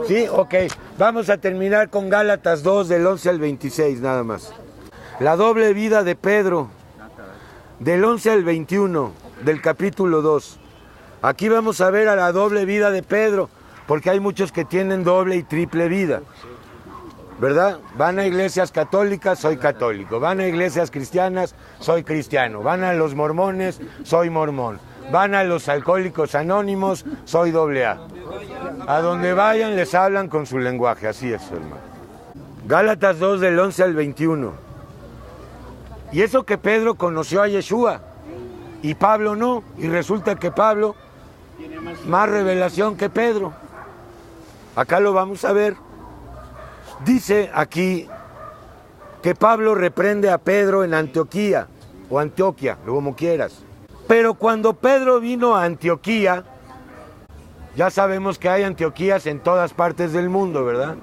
Sí, ok. Vamos a terminar con Gálatas 2 del 11 al 26 nada más. La doble vida de Pedro, del 11 al 21 del capítulo 2. Aquí vamos a ver a la doble vida de Pedro, porque hay muchos que tienen doble y triple vida, ¿verdad? Van a iglesias católicas, soy católico. Van a iglesias cristianas, soy cristiano. Van a los mormones, soy mormón. Van a los alcohólicos anónimos, soy AA. A donde vayan les hablan con su lenguaje, así es, hermano. Gálatas 2 del 11 al 21. Y eso que Pedro conoció a Yeshua y Pablo no, y resulta que Pablo tiene más revelación que Pedro. Acá lo vamos a ver. Dice aquí que Pablo reprende a Pedro en Antioquía, o Antioquia, como quieras. Pero cuando Pedro vino a Antioquía, ya sabemos que hay Antioquías en todas partes del mundo, ¿verdad?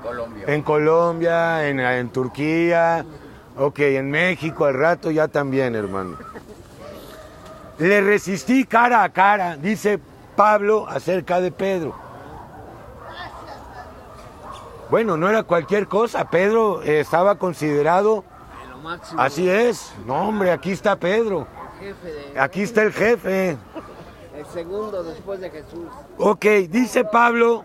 En Colombia, en Turquía, ok, en México al rato ya también, hermano. Le resistí cara a cara, dice Pablo acerca de Pedro. Bueno, no era cualquier cosa, Pedro estaba considerado, así es, no hombre, aquí está Pedro, aquí está el jefe. El segundo después de Jesús. Ok, dice Pablo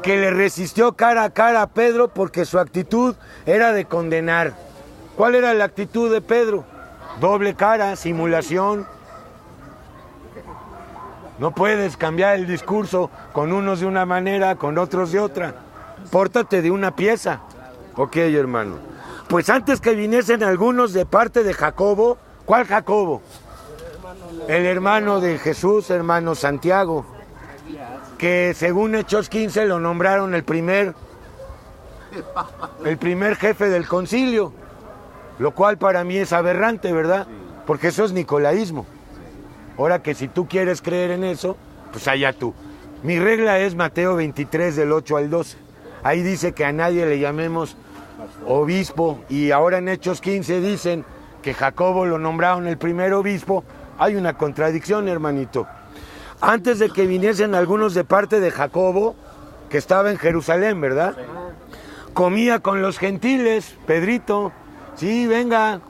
que le resistió cara a cara a Pedro porque su actitud era de condenar. ¿Cuál era la actitud de Pedro? Doble cara, simulación. No puedes cambiar el discurso con unos de una manera, con otros de otra. Pórtate de una pieza. Ok, hermano. Pues antes que viniesen algunos de parte de Jacobo, ¿cuál Jacobo? El hermano de Jesús, hermano Santiago, que según Hechos 15 lo nombraron el primer jefe del concilio, lo cual para mí es aberrante, ¿verdad? Porque eso es nicolaísmo. Ahora que si tú quieres creer en eso, pues allá tú. Mi regla es Mateo 23 del 8 al 12. Ahí dice que a nadie le llamemos obispo, y ahora en Hechos 15 dicen que Jacobo lo nombraron el primer obispo. Hay una contradicción, hermanito. Antes de que viniesen algunos de parte de Jacobo, que estaba en Jerusalén, ¿verdad? Comía con los gentiles, Pedrito, sí, venga.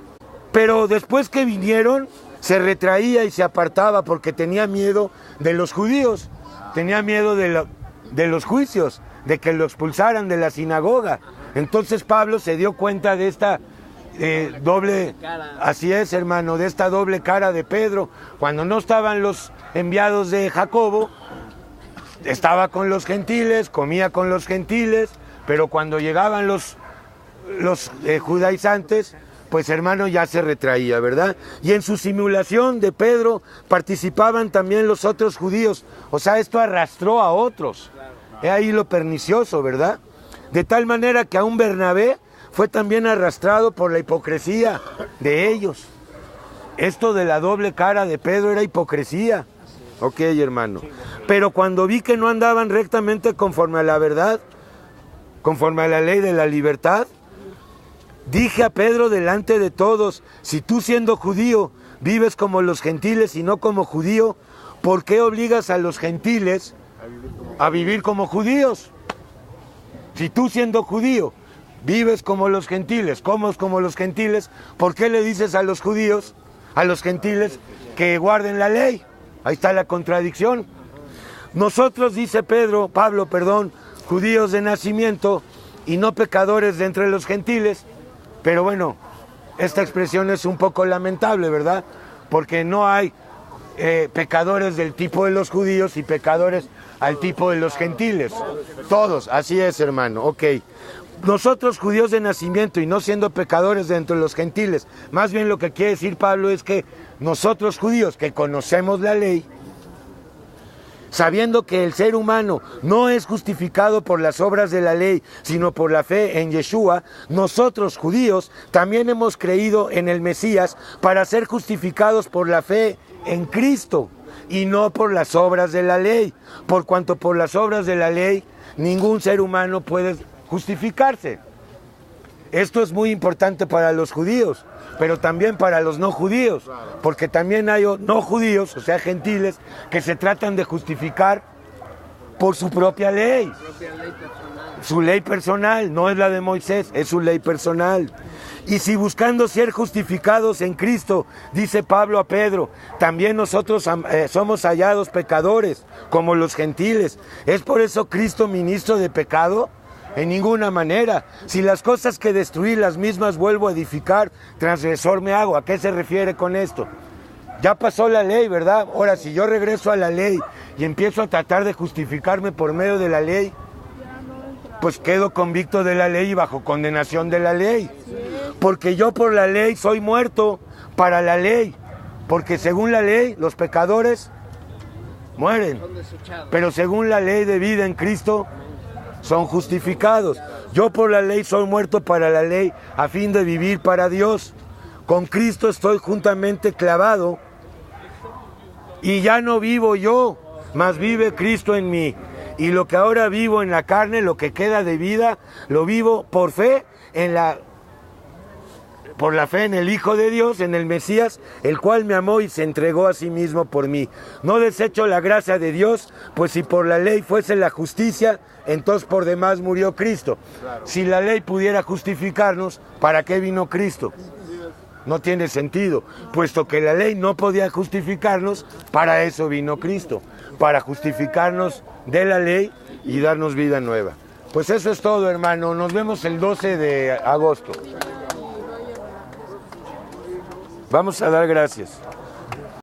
Pero después que vinieron, se retraía y se apartaba porque tenía miedo de los judíos, tenía miedo de los juicios, de que lo expulsaran de la sinagoga. Entonces Pablo se dio cuenta de esta doble, así es, hermano, de esta doble cara de Pedro. Cuando no estaban los enviados de Jacobo, estaba con los gentiles, comía con los gentiles, pero cuando llegaban los judaizantes, pues hermano, ya se retraía, ¿verdad? Y en su simulación de Pedro participaban también los otros judíos. O sea, esto arrastró a otros. Es ahí lo pernicioso, ¿verdad? De tal manera que aún Bernabé fue también arrastrado por la hipocresía de ellos. Esto de la doble cara de Pedro era hipocresía. Ok, hermano. Pero cuando vi que no andaban rectamente conforme a la verdad, conforme a la ley de la libertad, dije a Pedro delante de todos: si tú siendo judío vives como los gentiles y no como judío, ¿por qué obligas a los gentiles a vivir como judíos? Si tú siendo judío vives como los gentiles, comes como los gentiles, ¿por qué le dices a los judíos, a los gentiles, que guarden la ley? Ahí está la contradicción. Nosotros, dice Pablo, judíos de nacimiento y no pecadores de entre los gentiles. Pero bueno, esta expresión es un poco lamentable, ¿verdad? Porque no hay pecadores del tipo de los judíos y pecadores al tipo de los gentiles. Todos, así es, hermano, ok. Nosotros judíos de nacimiento y no siendo pecadores de entre los gentiles, más bien lo que quiere decir Pablo es que nosotros judíos que conocemos la ley, sabiendo que el ser humano no es justificado por las obras de la ley, sino por la fe en Yeshua, nosotros judíos también hemos creído en el Mesías para ser justificados por la fe en Cristo y no por las obras de la ley, por cuanto por las obras de la ley ningún ser humano puede justificarse. Esto es muy importante para los judíos, pero también para los no judíos, porque también hay no judíos, o sea, gentiles, que se tratan de justificar Por su propia ley. Propia ley personal. Su ley personal, no es la de Moisés, es su ley personal. Y si buscando ser justificados en Cristo, dice Pablo a Pedro, también nosotros somos hallados pecadores, como los gentiles. ¿Es por eso Cristo ministro de pecado? En ninguna manera. Si las cosas que destruí las mismas vuelvo a edificar, transgresor me hago. ¿A qué se refiere con esto? Ya pasó la ley, ¿verdad? Ahora, si yo regreso a la ley y empiezo a tratar de justificarme por medio de la ley, pues quedo convicto de la ley y bajo condenación de la ley. Porque yo por la ley soy muerto para la ley. Porque según la ley, los pecadores mueren. Pero según la ley de vida en Cristo, son justificados. Yo por la ley soy muerto para la ley, a fin de vivir para Dios. Con Cristo estoy juntamente clavado. Y ya no vivo yo, mas vive Cristo en mí. Y lo que ahora vivo en la carne, lo que queda de vida, lo vivo por fe por la fe en el Hijo de Dios, en el Mesías, el cual me amó y se entregó a sí mismo por mí. No desecho la gracia de Dios, pues si por la ley fuese la justicia, entonces por demás murió Cristo. Si la ley pudiera justificarnos, ¿para qué vino Cristo? No tiene sentido, puesto que la ley no podía justificarnos, para eso vino Cristo, para justificarnos de la ley y darnos vida nueva. Pues eso es todo, hermano. Nos vemos el 12 de agosto. Vamos a dar gracias.